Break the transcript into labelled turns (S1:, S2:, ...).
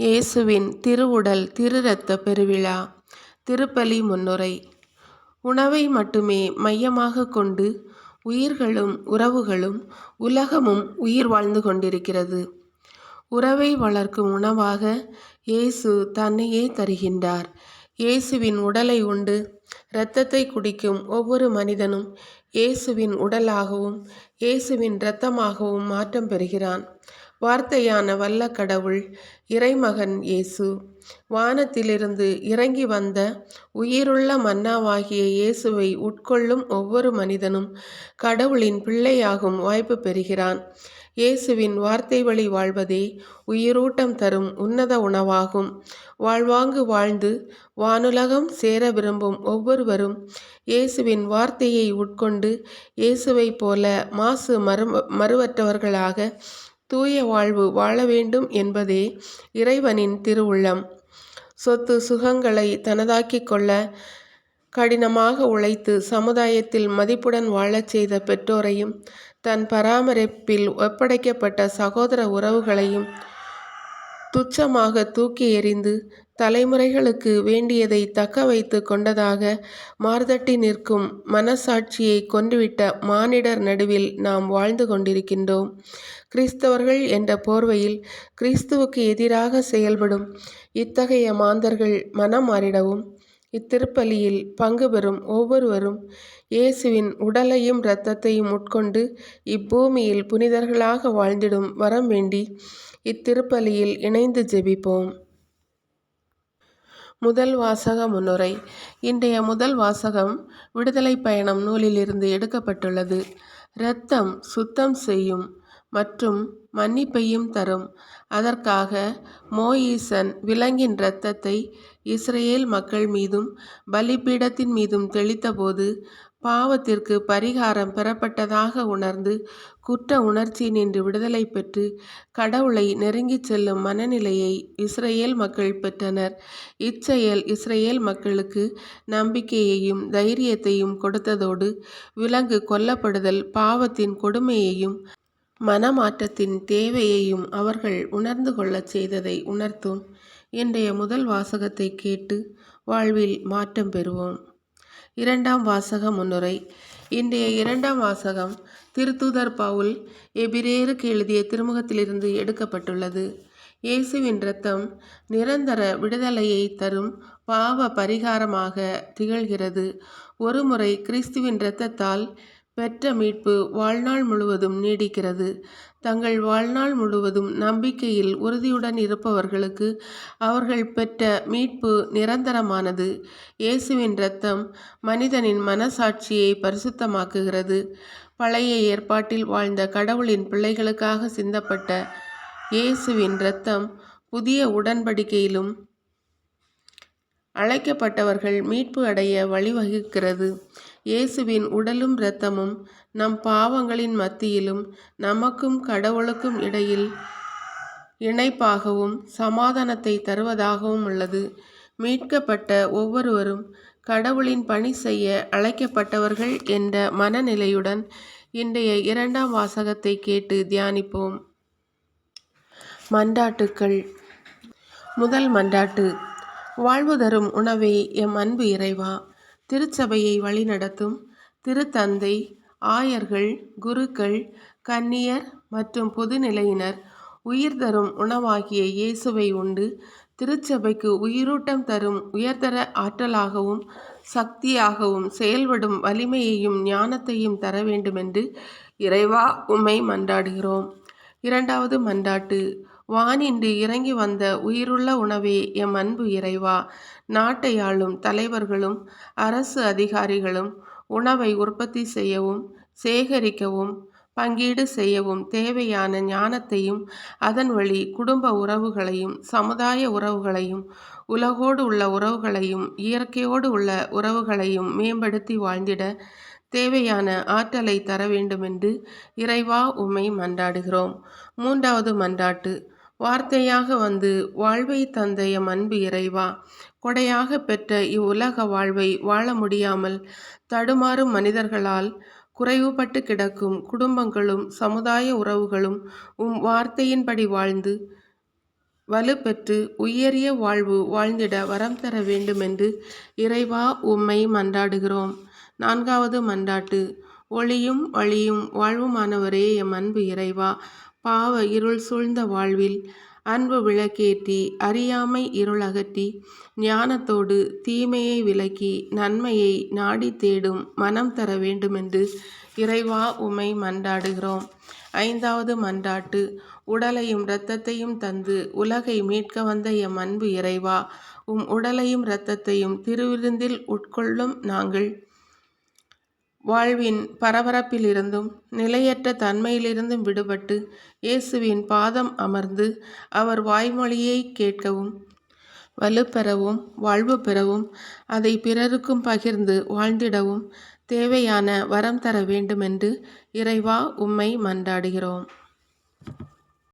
S1: இயேசுவின் திருவுடல் திரு இரத்த பெருவிழா. திருப்பலி முன்னுரை. உணவை மட்டுமே மையமாக கொண்டு உயிர்களும் உறவுகளும் உலகமும் உயிர் வாழ்ந்து கொண்டிருக்கிறது. உறவை வளர்க்கும் உணவாக இயேசு தன்னையே தருகின்றார். இயேசுவின் உடலை உண்டு இரத்தத்தை குடிக்கும் ஒவ்வொரு மனிதனும் இயேசுவின் உடலாகவும் இயேசுவின் இரத்தமாகவும் மாற்றம் பெறுகிறான். வார்த்தையான வல்ல கடவுள் இறைமகன் இயேசு வானத்திலிருந்து இறங்கி வந்த உயிருள்ள மன்னாவாகிய இயேசுவை உட்கொள்ளும் ஒவ்வொரு மனிதனும் கடவுளின் பிள்ளையாகும் வாய்ப்பு பெறுகிறான். இயேசுவின் வார்த்தை வழி வாழ்வதே உயிரூட்டம் தரும் உன்னத உணவாகும். வாழ்வாங்கு வாழ்ந்து வானுலகம் சேர விரும்பும் ஒவ்வொருவரும் இயேசுவின் வார்த்தையை உட்கொண்டு இயேசுவை போல மாசு மறுவற்றவர்களாக தூய வாழ்வு வாழ வேண்டும் என்பதே இறைவனின் திருவுள்ளம். சொத்து சுகங்களை தனதாக்கிக் கொள்ள கடினமாக உழைத்து சமுதாயத்தில் மதிப்புடன் வாழச் செய்த பெற்றோரையும் தன் பராமரிப்பில் ஒப்படைக்கப்பட்ட சகோதர உறவுகளையும் துச்சமாக தூக்கி எறிந்து தலைமுறைகளுக்கு வேண்டியதை தக்க வைத்து கொண்டதாக மார்தட்டி நிற்கும் மனசாட்சியை கொன்றுவிட்ட மானிடர் நடுவில் நாம் வாழ்ந்து கொண்டிருக்கின்றோம். கிறிஸ்தவர்கள் என்ற போர்வையில் கிறிஸ்துவுக்கு எதிராக செயல்படும் இத்தகைய மாந்தர்கள் மனம் மாறிடவும் இத்திருப்பலியில் பங்கு பெறும் ஒவ்வொருவரும் இயேசுவின் உடலையும் இரத்தத்தையும் உட்கொண்டு இப்பூமியில் புனிதர்களாக வாழ்ந்திடும் வரம் வேண்டி இத்திருப்பலியில் இணைந்து ஜெபிப்போம். முதல் வாசக முன்னுரை. இன்றைய முதல் வாசகம் விடுதலை பயணம் நூலிலிருந்து எடுக்கப்பட்டுள்ளது. இரத்தம் சுத்தம் செய்யும் மற்றும் மன்னிப்பையும் தரும். அதற்காக மோயிசன் விலங்கின் இரத்தத்தை இஸ்ரேல் மக்கள் மீதும் பலிபீடத்தின் மீதும் தெளித்தபோது பாவத்திற்கு பரிகாரம் பெறப்பட்டதாக உணர்ந்து குற்ற உணர்ச்சி நின்று விடுதலை பெற்று கடவுளை நெருங்கிச் செல்லும் மனநிலையை இஸ்ரேல் மக்கள் பெற்றனர். இச்செயல் இஸ்ரேல் மக்களுக்கு நம்பிக்கையையும் தைரியத்தையும் கொடுத்ததோடு விலங்கு கொல்லப்படுதல் பாவத்தின் கொடுமையையும் மனமாற்றத்தின் தேவையையும் அவர்கள் உணர்ந்து கொள்ளச் செய்ததை உணர்த்தும். இன்றைய முதல் வாசகத்தை கேட்டு வாழ்வில் மாற்றம் பெறுவோம். இரண்டாம் வாசக முன்னுரை. இன்றைய இரண்டாம் வாசகம் திருத்தூதர் பவுல் எபிரேயருக்கு எழுதிய திருமுகத்திலிருந்து எடுக்கப்பட்டுள்ளது. இயேசுவின் இரத்தம் நிரந்தர விடுதலையை தரும் பாவ பரிகாரமாக திகழ்கிறது. ஒருமுறை கிறிஸ்துவின் இரத்தத்தால் பெற்ற மீட்பு வாழ்நாள் முழுவதும் நீடிக்கிறது. தங்கள் வாழ்நாள் முழுவதும் நம்பிக்கையில் உறுதியுடன் இருப்பவர்களுக்கு அவர்கள் பெற்ற மீட்பு நிரந்தரமானது. இயேசுவின் இரத்தம் மனிதனின் மனசாட்சியை பரிசுத்தமாக்குகிறது. பழைய ஏற்பாட்டில் வாழ்ந்த கடவுளின் பிள்ளைகளுக்காக சிந்தப்பட்ட இயேசுவின் இரத்தம் புதிய உடன்படிக்கையிலும் அழைக்கப்பட்டவர்கள் மீட்பு அடைய வழிவகுக்கிறது. இயேசுவின் உடலும் இரத்தமும் நம் பாவங்களின் மத்தியிலும் நமக்கும் கடவுளுக்கும் இடையில் இணைப்பாகவும் சமாதானத்தை தருவதாகவும் உள்ளது. மீட்கப்பட்ட ஒவ்வொருவரும் கடவுளின் பணி செய்ய அழைக்கப்பட்டவர்கள் என்ற மனநிலையுடன் இன்றைய இரண்டாம் வாசகத்தை கேட்டு தியானிப்போம். மன்றாட்டுக்கள். முதல் மன்றாட்டு. வாழ்வு தரும் உணவே எம் அன்பு இறைவா, திருச்சபையை வழிநடத்தும் திருத்தந்தை, ஆயர்கள், குருக்கள், கன்னியர் மற்றும் பொதுநிலையினர் உயிர் தரும் உணவாகிய இயேசுவை உண்டு திருச்சபைக்கு உயிரூட்டம் தரும் உயர்தர ஆற்றலாகவும் சக்தியாகவும் செயல்படும் வலிமையையும் ஞானத்தையும் தர வேண்டுமென்று இறைவா உம்மை மன்றாடுகிறோம். இரண்டாவது மன்றாட்டு. வானின்று இறங்கி வந்த உயிருள்ள உணவே எம் அன்பு இறைவா, நாட்டை ஆளும் தலைவர்களும் அரசு அதிகாரிகளும் உணவை உற்பத்தி செய்யவும் சேகரிக்கவும் பங்கீடு செய்யவும் தேவையான ஞானத்தையும் அதன் வழி குடும்ப உறவுகளையும் சமுதாய உறவுகளையும் உலகோடு உள்ள உறவுகளையும் இயற்கையோடு உள்ள உறவுகளையும் மேம்படுத்தி வாழ்ந்திட தேவையான ஆற்றலை தர வேண்டுமென்று இறைவா உம்மை மன்றாடுகிறோம். மூன்றாவது மன்றாட்டு. வார்த்தையாக வந்து வாழ்வை தந்த எம் அன்பு இறைவா, கொடையாக பெற்ற இவ்வுலக வாழ்வை வாழ முடியாமல் தடுமாறும் மனிதர்களால் குறைவுபட்டு கிடக்கும் குடும்பங்களும் சமுதாய உறவுகளும் உம் வார்த்தையின்படி வாழ்ந்து வலுப்பெற்று உயரிய வாழ்வு வாழ்ந்திட வரம் தர வேண்டுமென்று இறைவா உம்மை மன்றாடுகிறோம். 4வது மன்றாட்டு. ஒளியும் வழியும் வாழ்வுமானவரே, எம் அன்பு இறைவா, பாவ இருள் சூழ்ந்த வாழ்வில் அன்பு விளக்கேற்றி அறியாமை இருள் அகற்றி ஞானத்தோடு தீமையை விலக்கி நன்மையை நாடி தேடும் மனம் தர வேண்டுமென்று இறைவா உம்மை மன்றாடுகிறோம். 5வது மன்றாட்டு. உடலையும் இரத்தத்தையும் தந்து உலகை மீட்க வந்த எம் அன்பு இறைவா, உம் உடலையும் இரத்தத்தையும் திருவிருந்தில் உட்கொள்ளும் நாங்கள் வாழ்வின் பரபரப்பிலிருந்தும் நிலையற்ற தன்மையிலிருந்தும் விடுபட்டு இயேசுவின் பாதம் அமர்ந்து அவர் வாய்மொழியை கேட்கவும் வலுப்பெறவும் வாழ்வு பெறவும் அதை பிறருக்கும் பகிர்ந்து வாழ்ந்திடவும் தேவையான வரம் தர வேண்டுமென்று இறைவா உம்மை மன்றாடுகிறோம்.